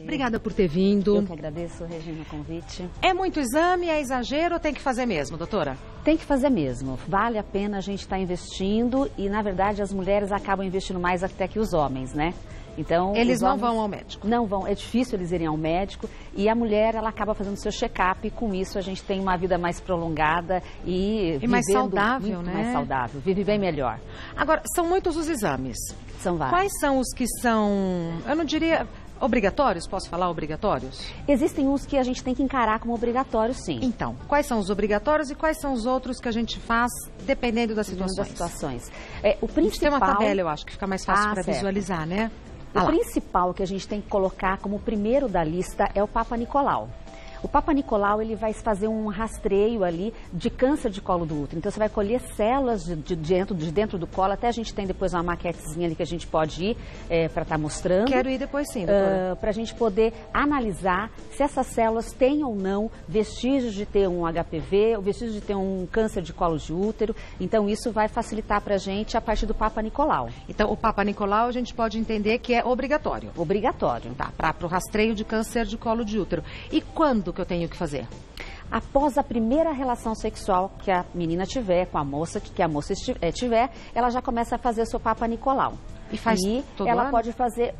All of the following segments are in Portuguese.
Obrigada por ter vindo. Eu que agradeço, Regina, o convite. É muito exame, é exagero ou tem que fazer mesmo, doutora? Tem que fazer mesmo. Vale a pena a gente estar investindo e, na verdade, as mulheres acabam investindo mais até que os homens, né? Então, eles não vão ao médico? Não vão, é difícil eles irem ao médico e a mulher, ela acaba fazendo seu check-up e com isso a gente tem uma vida mais prolongada e mais saudável, muito né? mais saudável, vive bem melhor. Agora, são muitos os exames. São vários. Quais são os que são, eu não diria obrigatórios, posso falar obrigatórios? Existem uns que a gente tem que encarar como obrigatórios, sim. Então, quais são os obrigatórios e quais são os outros que a gente faz dependendo das situações? O principal... Tem uma tabela, eu acho, que fica mais fácil para visualizar, né? O principal que a gente tem que colocar como primeiro da lista é o Papa Nicolau. O Papa Nicolau, ele vai fazer um rastreio ali de câncer de colo do útero. Então, você vai colher células de dentro do colo. Até a gente tem depois uma maquetezinha ali que a gente pode ir para estar mostrando. Quero ir depois sim, doutora. Para a gente poder analisar se essas células têm ou não vestígios de ter um HPV, ou vestígios de ter um câncer de colo de útero. Então, isso vai facilitar para a gente a partir do Papa Nicolau. Então, o Papa Nicolau a gente pode entender que é obrigatório. Obrigatório. Tá, para o rastreio de câncer de colo de útero. E quando que eu tenho que fazer? Após a primeira relação sexual que a menina tiver com a moça, que a moça tiver, ela já começa a fazer o seu Papa Nicolau. E faz todo ela ano? Pode fazer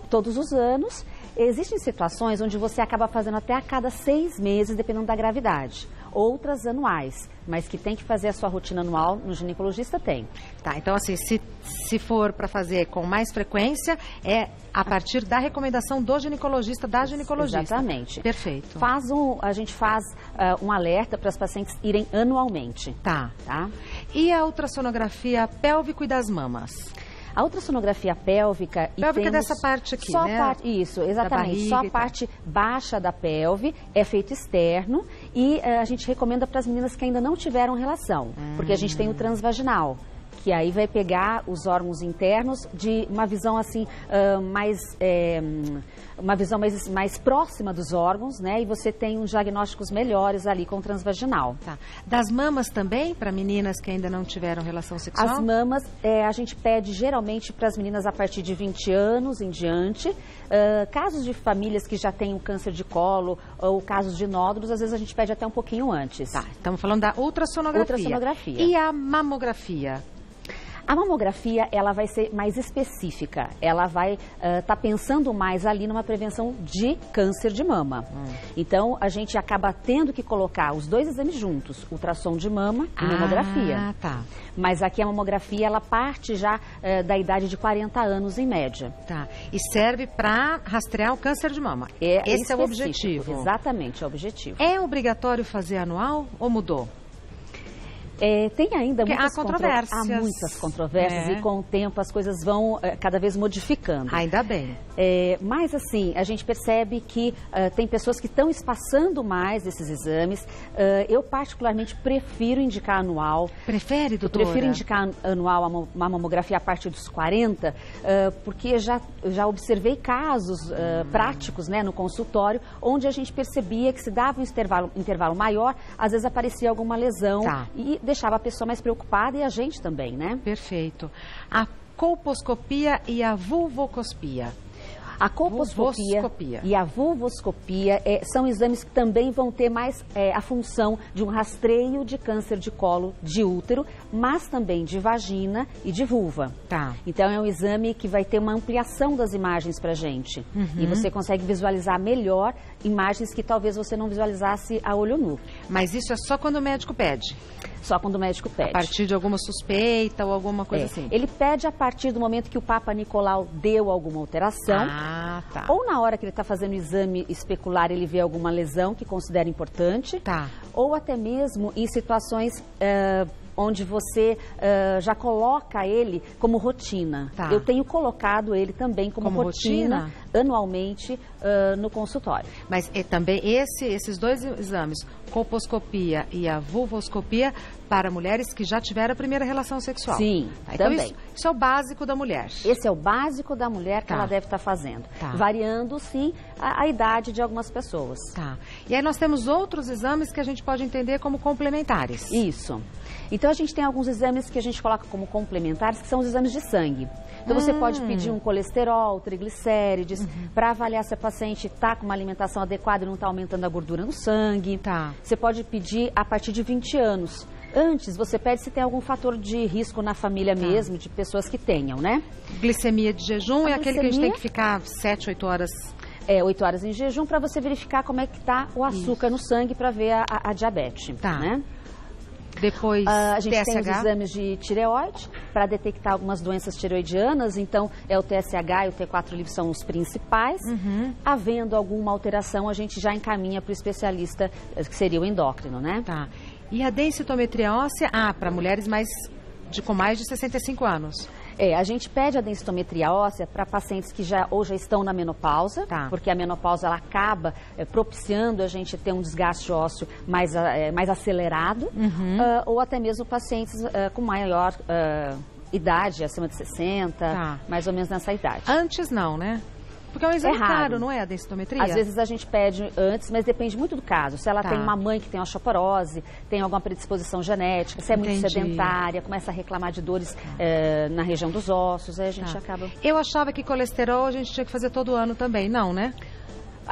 todos os anos. Existem situações onde você acaba fazendo até a cada 6 meses, dependendo da gravidade. Outras anuais, mas que tem que fazer a sua rotina anual no ginecologista, tem. Tá, então assim, se for para fazer com mais frequência, é a partir da recomendação do ginecologista, da ginecologista. Exatamente. Perfeito. A gente faz um alerta para as pacientes irem anualmente. Tá. Tá? E a ultrassonografia pélvico e das mamas? A ultrassonografia pélvica... Pélvica é dessa parte aqui, só né? Isso, exatamente. Só a parte baixa da pelve é feito externo e a gente recomenda para as meninas que ainda não tiveram relação, porque a gente tem o transvaginal, que aí vai pegar os órgãos internos de uma visão assim, uma visão mais próxima dos órgãos, né? E você tem uns diagnósticos melhores ali com o transvaginal. Tá. Das mamas também, para meninas que ainda não tiveram relação sexual? As mamas, a gente pede geralmente para as meninas a partir de 20 anos em diante. Casos de famílias que já têm um câncer de colo ou casos de nódulos, às vezes a gente pede até um pouquinho antes. Tá, estamos falando da ultrassonografia. Ultrassonografia. E a mamografia? A mamografia, ela vai ser mais específica. Ela vai estar pensando mais ali numa prevenção de câncer de mama. Então, a gente acaba tendo que colocar os dois exames juntos, ultrassom de mama e mamografia. Ah, tá. Mas aqui a mamografia, ela parte já da idade de 40 anos em média. Tá. E serve para rastrear o câncer de mama. Esse é o objetivo. Exatamente, é o objetivo. É obrigatório fazer anual ou mudou? Tem ainda muitas controvérsias. Há muitas controvérsias e com o tempo as coisas vão cada vez modificando. Ainda bem. Mas assim, a gente percebe que tem pessoas que estão espaçando mais esses exames. Eu particularmente prefiro indicar anual. Prefere, doutora? Eu prefiro indicar anual uma mamografia a partir dos 40, porque já observei casos práticos, né, no consultório, onde a gente percebia que se dava um intervalo maior, às vezes aparecia alguma lesão e deixava a pessoa mais preocupada e a gente também, né? Perfeito. A colposcopia e a vulvoscopia. A colposcopia e a vulvoscopia são exames que também vão ter mais a função de um rastreio de câncer de colo de útero, mas também de vagina e de vulva. Tá. Então é um exame que vai ter uma ampliação das imagens pra gente. E você consegue visualizar melhor imagens que talvez você não visualizasse a olho nu. Mas isso é só quando o médico pede? Só quando o médico pede. A partir de alguma suspeita ou alguma coisa assim? Ele pede a partir do momento que o Papa Nicolau deu alguma alteração. Ah, tá. Ou na hora que ele está fazendo o exame especular, ele vê alguma lesão que considera importante. Tá. Ou até mesmo em situações onde você já coloca ele como rotina. Tá. Eu tenho colocado ele também como rotina anualmente no consultório. Mas também esses dois exames, colposcopia e a vulvoscopia, para mulheres que já tiveram a primeira relação sexual. Sim, então também. Isso é o básico da mulher. Esse é o básico da mulher que ela deve estar fazendo. Variando, sim, a idade de algumas pessoas. Tá. E aí nós temos outros exames que a gente pode entender como complementares. Isso. Então, a gente tem alguns exames que a gente coloca como complementares, que são os exames de sangue. Então, você pode pedir um colesterol, triglicérides, para avaliar se a paciente está com uma alimentação adequada e não está aumentando a gordura no sangue. Tá. Você pode pedir a partir de 20 anos. Antes, você pede se tem algum fator de risco na família mesmo, de pessoas que tenham, né? Glicemia de jejum é aquele que a gente glicemia- tem que ficar 7, 8 horas. 8 horas em jejum para você verificar como é que está o açúcar no sangue para ver a diabetes, Tá. né? Depois, A gente tem os TSH. exames de tireoide para detectar algumas doenças tireoidianas, então é o TSH e o T4 livre são os principais. Havendo alguma alteração, a gente já encaminha para o especialista, que seria o endócrino, né? Tá. E a densitometria óssea, para mulheres com mais de 65 anos. A gente pede a densitometria óssea para pacientes que já estão na menopausa, Tá. porque a menopausa ela acaba propiciando a gente ter um desgaste ósseo mais acelerado, ou até mesmo pacientes com maior idade, acima de 60, Tá. mais ou menos nessa idade. Antes não, né? Porque é um exame É raro. caro, não é a densitometria? Às vezes a gente pede antes, mas depende muito do caso. Se ela Tá. tem uma mãe que tem osteoporose, tem alguma predisposição genética, se é muito Entendi. sedentária, começa a reclamar de dores na região dos ossos, aí a gente Tá. acaba... Eu achava que colesterol a gente tinha que fazer todo ano também, não, né?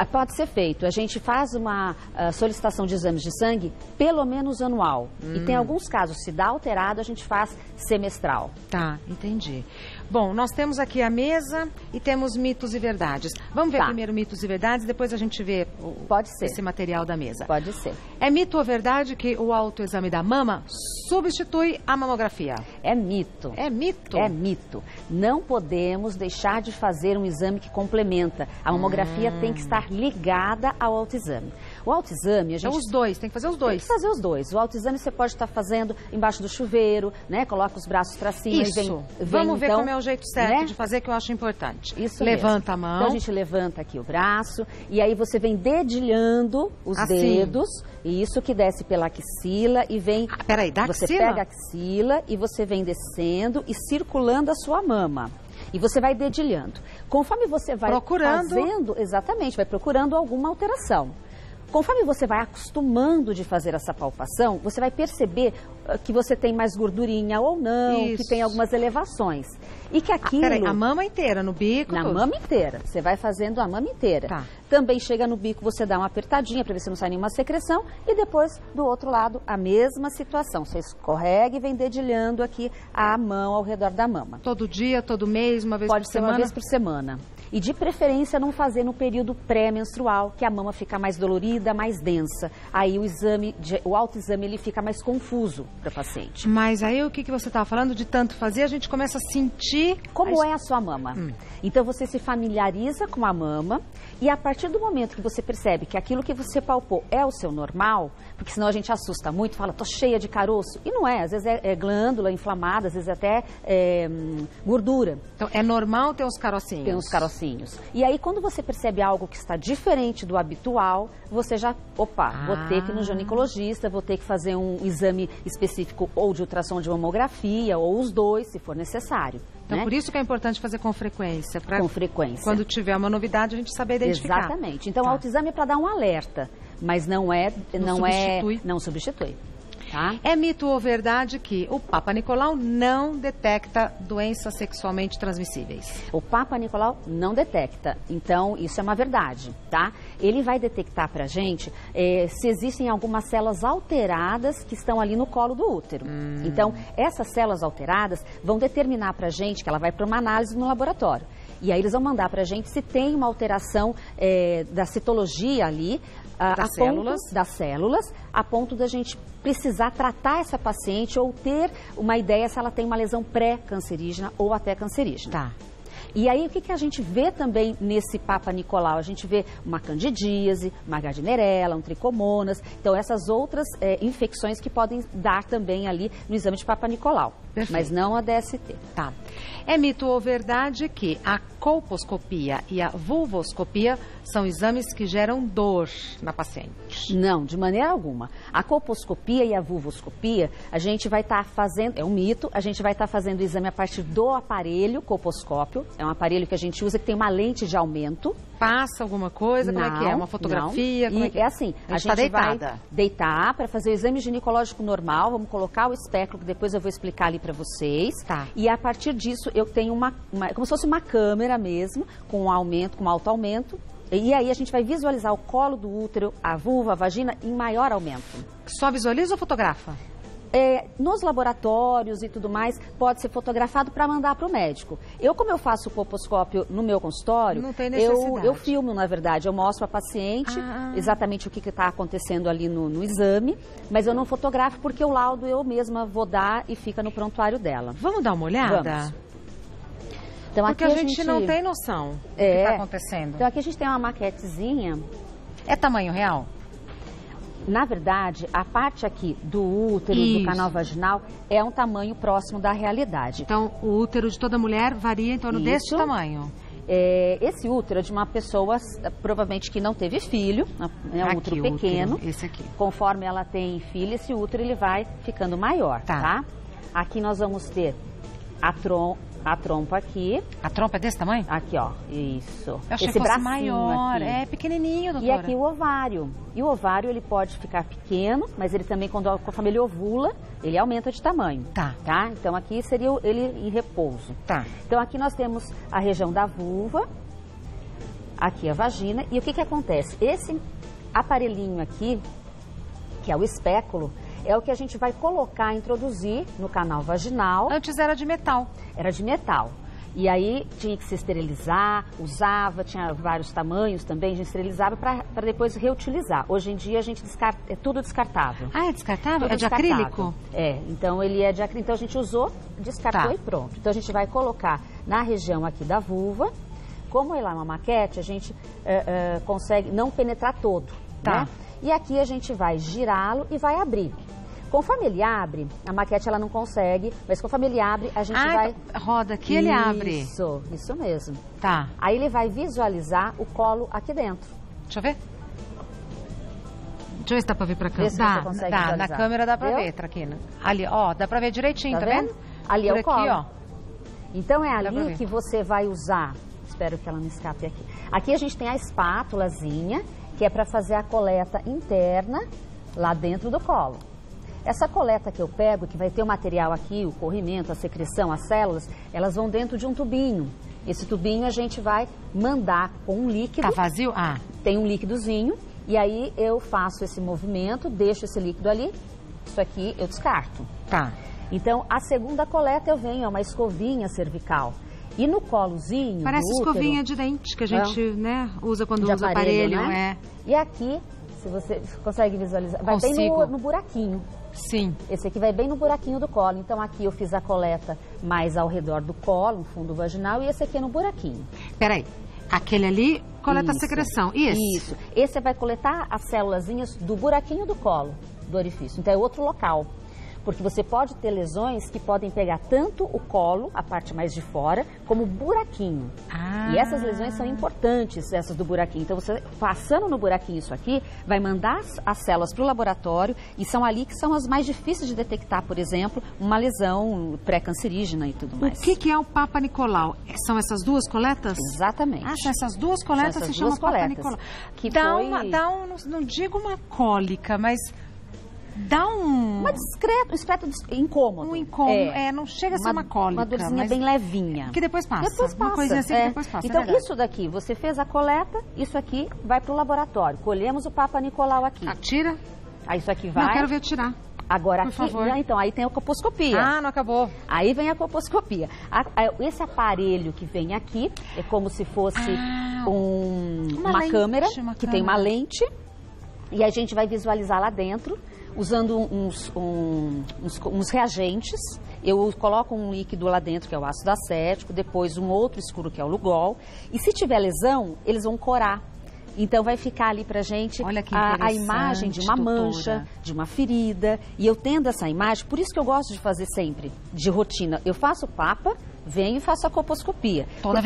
Pode ser feito. A gente faz uma solicitação de exames de sangue pelo menos anual. E tem alguns casos, se dá alterado, a gente faz semestral. Tá, entendi. Bom, nós temos aqui a mesa e temos mitos e verdades. Vamos ver Tá. primeiro mitos e verdades, depois a gente vê Pode ser. esse material da mesa. Pode ser. É mito ou verdade que o autoexame da mama substitui a mamografia? É mito. É mito? É mito. Não podemos deixar de fazer um exame que complementa. A mamografia tem que estar ligada ao autoexame. O autoexame, a gente... Então os dois, tem que fazer os Tem dois. que fazer os dois. O autoexame você pode estar fazendo embaixo do chuveiro, né? Coloca os braços para cima Isso. e vem Vamos ver então, como é o jeito certo né? de fazer, que eu acho importante. Isso Levanta mesmo. a mão. Então a gente levanta aqui o braço e aí você vem dedilhando os Assim. dedos. E isso que desce pela axila e vem... Peraí, da Você axila? pega a axila e você vem descendo e circulando a sua mama. E você vai dedilhando. Conforme você vai Procurando. fazendo... Exatamente, vai procurando alguma alteração. Conforme você vai acostumando de fazer essa palpação, você vai perceber que você tem mais gordurinha ou não, Isso. que tem algumas elevações. E que aquilo... Peraí, a mama inteira, no bico? Na tudo? mama inteira. Você vai fazendo a mama inteira. Tá. Também chega no bico, você dá uma apertadinha para ver se não sai nenhuma secreção. E depois, do outro lado, a mesma situação. Você escorrega e vem dedilhando aqui a mão ao redor da mama. Todo dia, todo mês, uma vez Pode por ser semana? uma vez por semana. E de preferência não fazer no período pré-menstrual, que a mama fica mais dolorida, mais densa. Aí o autoexame ele fica mais confuso para o paciente. Mas aí o que você estava falando de tanto fazer, a gente começa a sentir... Como é a sua mama? Então você se familiariza com a mama e a partir do momento que você percebe que aquilo que você palpou é o seu normal, porque senão a gente assusta muito, fala, tô cheia de caroço. E não é, às vezes é glândula inflamada, às vezes até gordura. Então, é normal ter uns carocinhos? Tem uns carocinhos. E aí, quando você percebe algo que está diferente do habitual, você já, vou ter que ir no ginecologista, vou ter que fazer um exame específico ou de ultrassom de mamografia, ou os dois, se for necessário. Então, né? por isso que é importante fazer com frequência. Pra Com frequência. Quando tiver uma novidade, a gente saber identificar. Exatamente. Então, Tá. o autoexame é para dar um alerta, mas não substitui. Tá? É mito ou verdade que o Papa Nicolau não detecta doenças sexualmente transmissíveis? O Papa Nicolau não detecta, então isso é uma verdade, tá? Ele vai detectar pra gente se existem algumas células alteradas que estão ali no colo do útero. Então, essas células alteradas vão determinar pra gente que ela vai para uma análise no laboratório. E aí eles vão mandar pra gente se tem uma alteração da citologia ali, das células, a ponto da gente precisar tratar essa paciente ou ter uma ideia se ela tem uma lesão pré-cancerígena ou até cancerígena. Tá. E aí, o que a gente vê também nesse Papa Nicolau? A gente vê uma candidíase, uma gardnerella, um tricomonas. Então, essas outras infecções que podem dar também ali no exame de Papa Nicolau. Perfeito. Mas não a DST. Tá. É mito ou verdade que a colposcopia e a vulvoscopia são exames que geram dor na paciente? Não, de maneira alguma. A colposcopia e a vulvoscopia, a gente vai estar fazendo, é um mito, a gente vai estar fazendo o exame a partir do aparelho colposcópio. É um aparelho que a gente usa que tem uma lente de aumento. passa alguma coisa? Como é que é? Uma fotografia? Não. Como é que é? É assim, a gente deitada. vai deitar para fazer o exame ginecológico normal, vamos colocar o espéculo, que depois eu vou explicar ali para vocês. Tá. E a partir disso eu tenho como se fosse uma câmera mesmo, com um aumento, com um alto aumento. E aí a gente vai visualizar o colo do útero, a vulva, a vagina em maior aumento. Só visualiza ou fotografa? Nos laboratórios e tudo mais, pode ser fotografado para mandar para o médico. Como eu faço o colposcópio no meu consultório, não tem necessidade. eu filmo, na verdade. Eu mostro para a paciente exatamente o que está acontecendo ali no exame, mas eu não fotografo porque o laudo eu mesma vou dar e fica no prontuário dela. Vamos dar uma olhada? Vamos. Então, porque aqui a gente não tem noção do que está acontecendo. Então aqui a gente tem uma maquetezinha. É tamanho real? Na verdade, a parte aqui do útero, do canal vaginal, é um tamanho próximo da realidade. Então, o útero de toda mulher varia em torno desse tamanho? Esse útero é de uma pessoa, provavelmente, que não teve filho, é um útero pequeno. Esse aqui. Conforme ela tem filho, esse útero ele vai ficando maior, tá? Aqui nós vamos ter a trompa aqui. A trompa é desse tamanho? Aqui, ó. Isso. Eu achei que fosse maior. Aqui. É pequenininho, doutora. E aqui o ovário. E o ovário, ele pode ficar pequeno, mas ele também, conforme ele ovula, ele aumenta de tamanho. Tá? Então, aqui seria ele em repouso. Tá. Então, aqui nós temos a região da vulva, aqui a vagina. E o que acontece? Esse aparelhinho aqui, que é o espéculo, é o que a gente vai colocar, introduzir no canal vaginal. Antes era de metal. Era de metal. E aí tinha que se esterilizar, usava, tinha vários tamanhos também, a gente esterilizava para depois reutilizar. Hoje em dia a gente descarta, é tudo descartável. Ah, é descartável? É de acrílico? Então ele é de acrílico. Então a gente usou, descartou e pronto. Então a gente vai colocar na região aqui da vulva. Como ela é uma maquete, a gente consegue não penetrar todo, né? E aqui a gente vai girá-lo e vai abrir. Conforme ele abre, a maquete ela não consegue, mas conforme ele abre, a gente vai... roda aqui, ele abre. Isso mesmo. Tá. Aí ele vai visualizar o colo aqui dentro. Deixa eu ver. Deixa eu ver se dá pra ver pra câmera. Dá, na câmera dá pra ver, Traquina. Ali, ó, dá pra ver direitinho, tá vendo? Ali é o colo. Aqui, ó. Então é ali que você vai usar... Espero que ela não escape aqui. Aqui a gente tem a espátulazinha, que é para fazer a coleta interna lá dentro do colo. Essa coleta que eu pego, que vai ter o material aqui, o corrimento, a secreção, as células, elas vão dentro de um tubinho. Esse tubinho a gente vai mandar com um líquido. Tá vazio? Tem um líquidozinho, e aí eu faço esse movimento, deixo esse líquido ali, isso aqui eu descarto. Tá. Então, a segunda coleta eu venho, é uma escovinha cervical. E no colozinho parece do útero, escovinha de dente que a gente usa quando usa aparelho, né? E aqui, se você consegue visualizar, vai bem no buraquinho. Sim. Esse aqui vai bem no buraquinho do colo. Então aqui eu fiz a coleta mais ao redor do colo, no fundo vaginal, e esse aqui é no buraquinho. Peraí, aquele ali coleta a secreção. E esse? Isso. Esse vai coletar as célulazinhas do buraquinho do colo, do orifício. Então é outro local. Porque você pode ter lesões que podem pegar tanto o colo, a parte mais de fora, como o buraquinho. E essas lesões são importantes, essas do buraquinho. Então, você passando no buraquinho isso aqui, vai mandar as células para o laboratório e são ali que são as mais difíceis de detectar, por exemplo, uma lesão pré-cancerígena e tudo mais. O que é o Papa Nicolau? São essas duas coletas? Exatamente. São essas duas coletas que se chamam Papa Nicolau. Que não digo uma cólica, mas... Dá um discreto incômodo. Um incômodo, não chega a ser uma cólica. Uma dorzinha bem levinha. Que depois passa. Uma coisinha assim que depois passa. Então, isso daqui, você fez a coleta, isso aqui vai para o laboratório. Colhemos o Papa Nicolau aqui. Tira? Aí isso aqui vai... Não, quero ver tirar. Agora por aqui, favor. Então, aí tem a colposcopia. Não acabou. Aí vem a colposcopia. Esse aparelho que vem aqui é como se fosse uma câmera que tem uma lente. E a gente vai visualizar lá dentro, usando uns reagentes. Eu coloco um líquido lá dentro, que é o ácido acético, depois um outro escuro, que é o Lugol. E se tiver lesão, eles vão corar. Então vai ficar ali pra gente a imagem de uma mancha, de uma ferida. E eu tendo essa imagem, por isso que eu gosto de fazer sempre, de rotina. Eu faço o Papa, venho e faço a colposcopia. Toda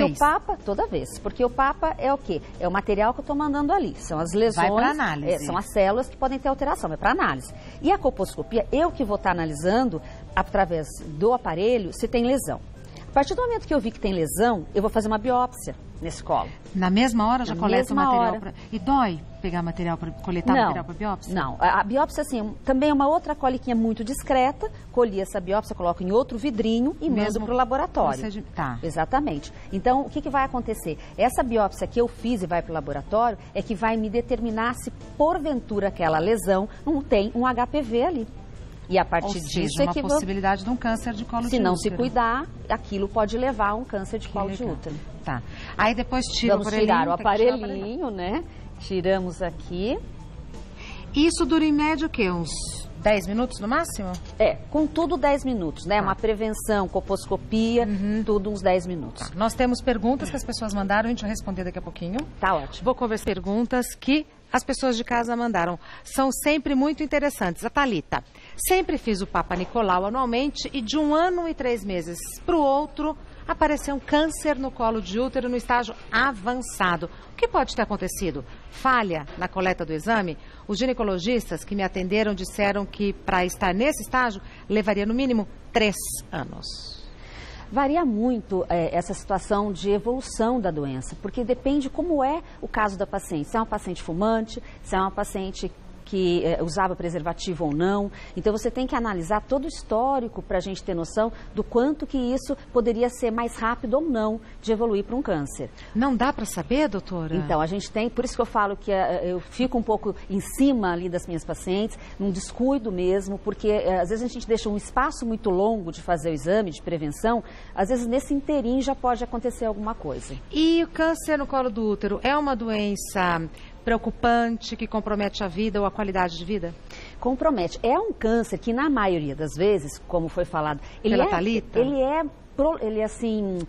vez. Porque o Papa é o quê? É o material que eu estou mandando ali. São as lesões. Vai para análise. São as células que podem ter alteração, é para análise. E a colposcopia, eu que vou estar analisando, através do aparelho, se tem lesão. partir do momento que eu vi que tem lesão, eu vou fazer uma biópsia nesse colo. Na mesma hora já Na coleta o mesma material? hora. E dói pegar material para coletar material para biópsia? Não, a biópsia, assim, também é uma outra coliquinha muito discreta. Colhi essa biópsia, coloco em outro vidrinho e mando para o laboratório. Tá. Exatamente. Então, o que vai acontecer? Essa biópsia que eu fiz e vai para o laboratório é que vai me determinar se, porventura, aquela lesão não tem um HPV ali. E a partir disso é que uma possibilidade de um câncer de colo de útero. Se não se cuidar, aquilo pode levar a um câncer de colo de útero. Tá. Aí depois tira Vamos tirar o aparelhinho, né? Tiramos aqui. Isso dura em média o quê? Uns 10 minutos no máximo? Com tudo 10 minutos, né? Uma prevenção, colposcopia, tudo uns 10 minutos. Tá. Nós temos perguntas que as pessoas mandaram, a gente vai responder daqui a pouquinho. Tá ótimo. Vou conversar perguntas que as pessoas de casa mandaram. São sempre muito interessantes. A Thalita: sempre fiz o Papa Nicolau anualmente e de 1 ano e 3 meses para o outro apareceu um câncer no colo de útero no estágio avançado. O que pode ter acontecido? Falha na coleta do exame? Os ginecologistas que me atenderam disseram que para estar nesse estágio levaria no mínimo 3 anos. Varia muito essa situação de evolução da doença, porque depende como é o caso da paciente. Se é uma paciente fumante, se é uma paciente que usava preservativo ou não. Então, você tem que analisar todo o histórico para a gente ter noção do quanto que isso poderia ser mais rápido ou não de evoluir para um câncer. Não dá para saber, doutora? Então, a gente tem, por isso que eu falo que eu fico um pouco em cima ali das minhas pacientes, num descuido mesmo, porque às vezes a gente deixa um espaço muito longo de fazer o exame de prevenção, às vezes nesse inteirinho já pode acontecer alguma coisa. E o câncer no colo do útero é uma doença preocupante, que compromete a vida ou a qualidade de vida? Compromete. É um câncer que, na maioria das vezes, como foi falado, ele assim,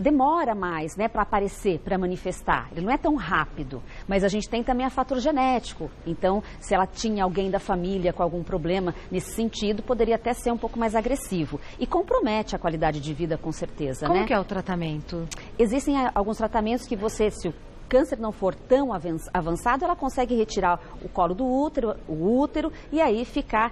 demora mais, né, para aparecer, para manifestar. Ele não é tão rápido, mas a gente tem também a fator genético. Então, se ela tinha alguém da família com algum problema nesse sentido, poderia até ser um pouco mais agressivo. E compromete a qualidade de vida, com certeza, Como né? que é o tratamento? Existem alguns tratamentos que você, se o câncer não for tão avançado, ela consegue retirar o colo do útero, e aí ficar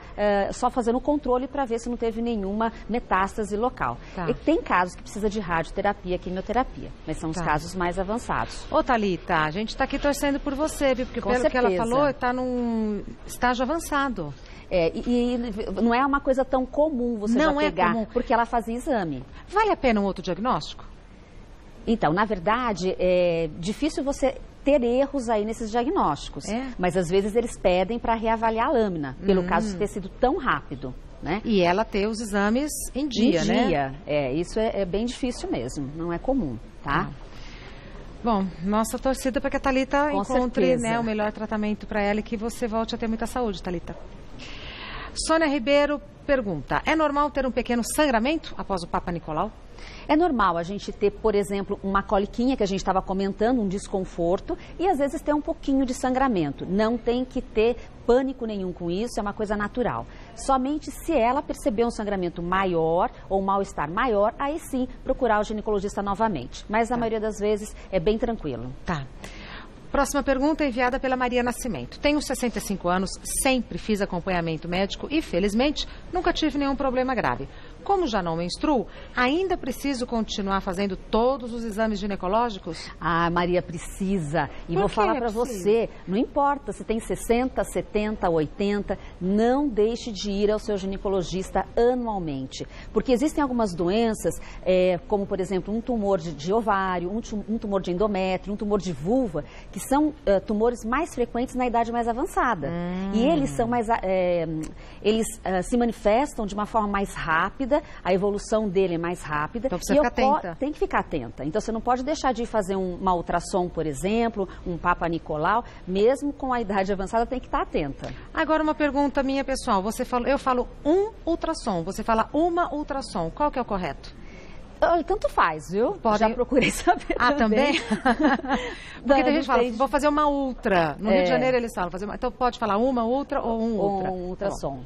só fazendo o controle para ver se não teve nenhuma metástase local. Tá. E tem casos que precisa de radioterapia, quimioterapia, mas são os casos mais avançados. Ô, Thalita, a gente está aqui torcendo por você, viu? Porque pelo que ela falou, está num estágio avançado. E não é uma coisa tão comum você já pegar, porque ela fazia exame. Vale a pena um outro diagnóstico? Então, na verdade, é difícil você ter erros aí nesses diagnósticos. Mas às vezes eles pedem para reavaliar a lâmina, pelo caso de ter sido tão rápido, né? E ela ter os exames em dia, né? Isso é bem difícil mesmo, não é comum, tá? Bom, nossa torcida para que a Thalita encontre, né, o melhor tratamento para ela e que você volte a ter muita saúde, Thalita. Sônia Ribeiro pergunta: é normal ter um pequeno sangramento após o Papa Nicolau? É normal a gente ter, por exemplo, uma coliquinha que a gente estava comentando, um desconforto, e às vezes ter um pouquinho de sangramento. Não tem que ter pânico nenhum com isso, é uma coisa natural. Somente se ela perceber um sangramento maior ou um mal-estar maior, aí sim procurar o ginecologista novamente. Mas na maioria das vezes é bem tranquilo. Tá. Próxima pergunta é enviada pela Maria Nascimento. Tenho 65 anos, sempre fiz acompanhamento médico e, felizmente, nunca tive nenhum problema grave. Como já não menstruo, ainda preciso continuar fazendo todos os exames ginecológicos? Ah, Maria, precisa. E vou falar para você, não importa se tem 60, 70, 80, não deixe de ir ao seu ginecologista anualmente. Porque existem algumas doenças, como, por exemplo, um tumor de ovário, um tumor de endométrio, um tumor de vulva, que são tumores mais frequentes na idade mais avançada. E eles são mais, se manifestam de uma forma mais rápida, a evolução dele é mais rápida. Então precisa ficar atenta. Tem que ficar atenta. Então você não pode deixar de fazer uma ultrassom, por exemplo, um Papa Nicolau, mesmo com a idade avançada, tem que estar atenta. Agora uma pergunta minha pessoal, eu falo um ultrassom, você fala uma ultrassom, qual que é o correto? Tanto faz, viu? Já procurei saber também. Porque tem gente que fala, vou fazer uma ultra. No Rio de Janeiro eles falam, então pode falar uma ultra ou um ultra? Um ultrassom.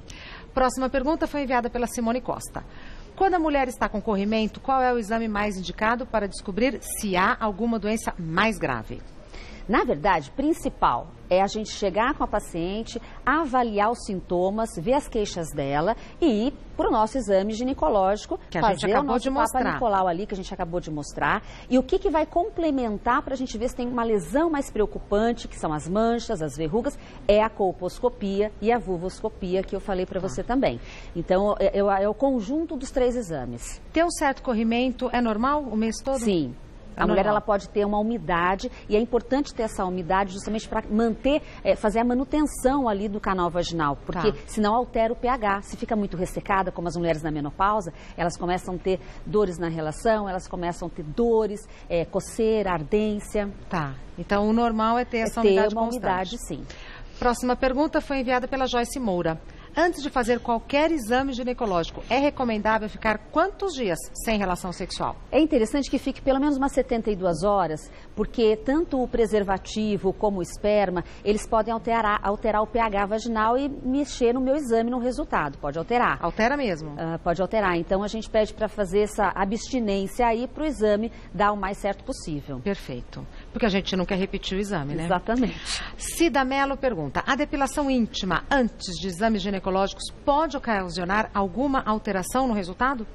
Próxima pergunta foi enviada pela Simone Costa. Quando a mulher está com corrimento, qual é o exame mais indicado para descobrir se há alguma doença mais grave? Na verdade, principal é a gente chegar com a paciente, avaliar os sintomas, ver as queixas dela e ir para o nosso exame ginecológico, que a gente fazer o acabou nosso de mostrar. Papa Nicolau ali, que a gente acabou de mostrar. E o que vai complementar para a gente ver se tem uma lesão mais preocupante, que são as manchas, as verrugas, é a colposcopia e a vulvoscopia, que eu falei para você também. Então, é o conjunto dos 3 exames. Ter um certo corrimento é normal o mês todo? Sim. A mulher ela pode ter uma umidade e é importante ter essa umidade justamente para manter, fazer a manutenção ali do canal vaginal, porque senão altera o pH. Se fica muito ressecada, como as mulheres na menopausa, elas começam a ter dores na relação, elas começam a ter dores, coceira, ardência. Tá. Então o normal é ter essa umidade uma constante. umidade, sim. Próxima pergunta foi enviada pela Joyce Moura. Antes de fazer qualquer exame ginecológico, é recomendável ficar quantos dias sem relação sexual? É interessante que fique pelo menos umas 72 horas, porque tanto o preservativo como o esperma, eles podem alterar o pH vaginal e mexer no meu exame, no resultado. Pode alterar. Altera mesmo? Pode alterar. Então, a gente pede para fazer essa abstinência aí para o exame dar o mais certo possível. Perfeito. Porque a gente não quer repetir o exame, né? Exatamente. Cida Mello pergunta, a depilação íntima antes de exames ginecológicos pode ocasionar alguma alteração no resultado?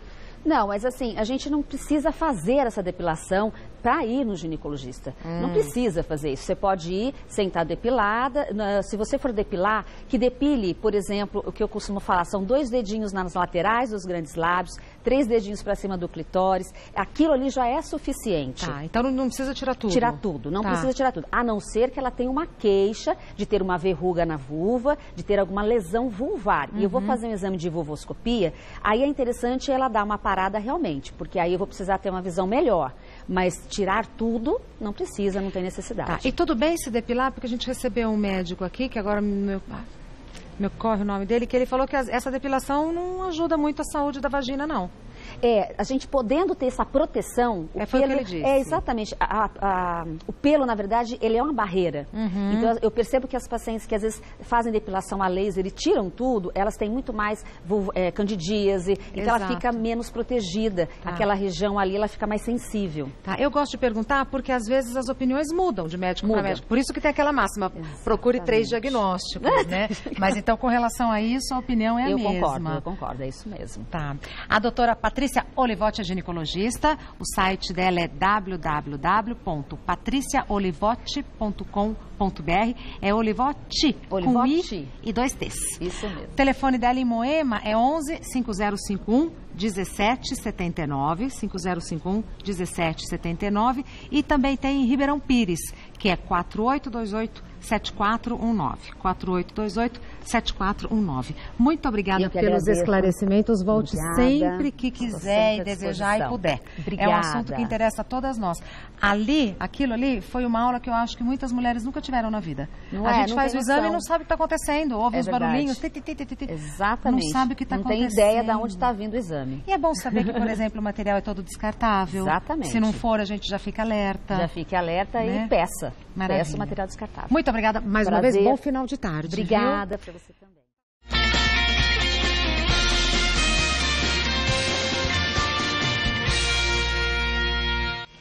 Não, mas assim, a gente não precisa fazer essa depilação para ir no ginecologista. Não precisa fazer isso. Você pode ir sem estar depilada. Se você for depilar, que depile, por exemplo, o que eu costumo falar, são 2 dedinhos nas laterais dos grandes lábios, 3 dedinhos para cima do clitóris. Aquilo ali já é suficiente. Tá, então não precisa tirar tudo. Tirar tudo, não precisa tirar tudo. A não ser que ela tenha uma queixa de ter uma verruga na vulva, de ter alguma lesão vulvar. E eu vou fazer um exame de vulvoscopia, aí é interessante ela dar uma parada realmente, porque aí eu vou precisar ter uma visão melhor. Mas tirar tudo, não precisa, não tem necessidade. Tá. E tudo bem se depilar? Porque a gente recebeu um médico aqui, que agora me ocorre o nome dele, que ele falou que essa depilação não ajuda muito a saúde da vagina, não. A gente podendo ter essa proteção, foi o que ele disse. Exatamente. O pelo, na verdade, ele é uma barreira. Então, eu percebo que as pacientes que às vezes fazem depilação a laser e tiram tudo, elas têm muito mais candidíase, então ela fica menos protegida. Aquela região ali, ela fica mais sensível. Tá. Eu gosto de perguntar porque às vezes as opiniões mudam de médico para médico. Por isso que tem aquela máxima, procure 3 diagnósticos, né? Mas então, com relação a isso, a opinião é a mesma. Eu concordo, é isso mesmo. Tá. A doutora Patrícia Olivotti é ginecologista, o site dela é www.patriciaolivotti.com.br, é Olivotti, com I e 2 T's. Isso mesmo. O telefone dela em Moema é 11 5051 1779, 5051 1779, e também tem em Ribeirão Pires, que é 4828-7419, 4828-7419. Muito obrigada pelos esclarecimentos. Volte sempre que quiser e desejar e puder. Obrigada. É um assunto que interessa a todas nós. Aquilo ali foi uma aula que eu acho que muitas mulheres nunca tiveram na vida. A gente faz o exame e não sabe o que está acontecendo, ouve os barulhinhos. Exatamente. Não sabe o que está acontecendo. Não tem ideia de onde está vindo o exame. E é bom saber que, por exemplo, o material é todo descartável. Exatamente. Se não for, a gente já fica alerta. Já fique alerta, né? E peça. Maravilha. Peça o material descartável. Muito obrigada mais uma vez. Bom final de tarde. Obrigada para você também.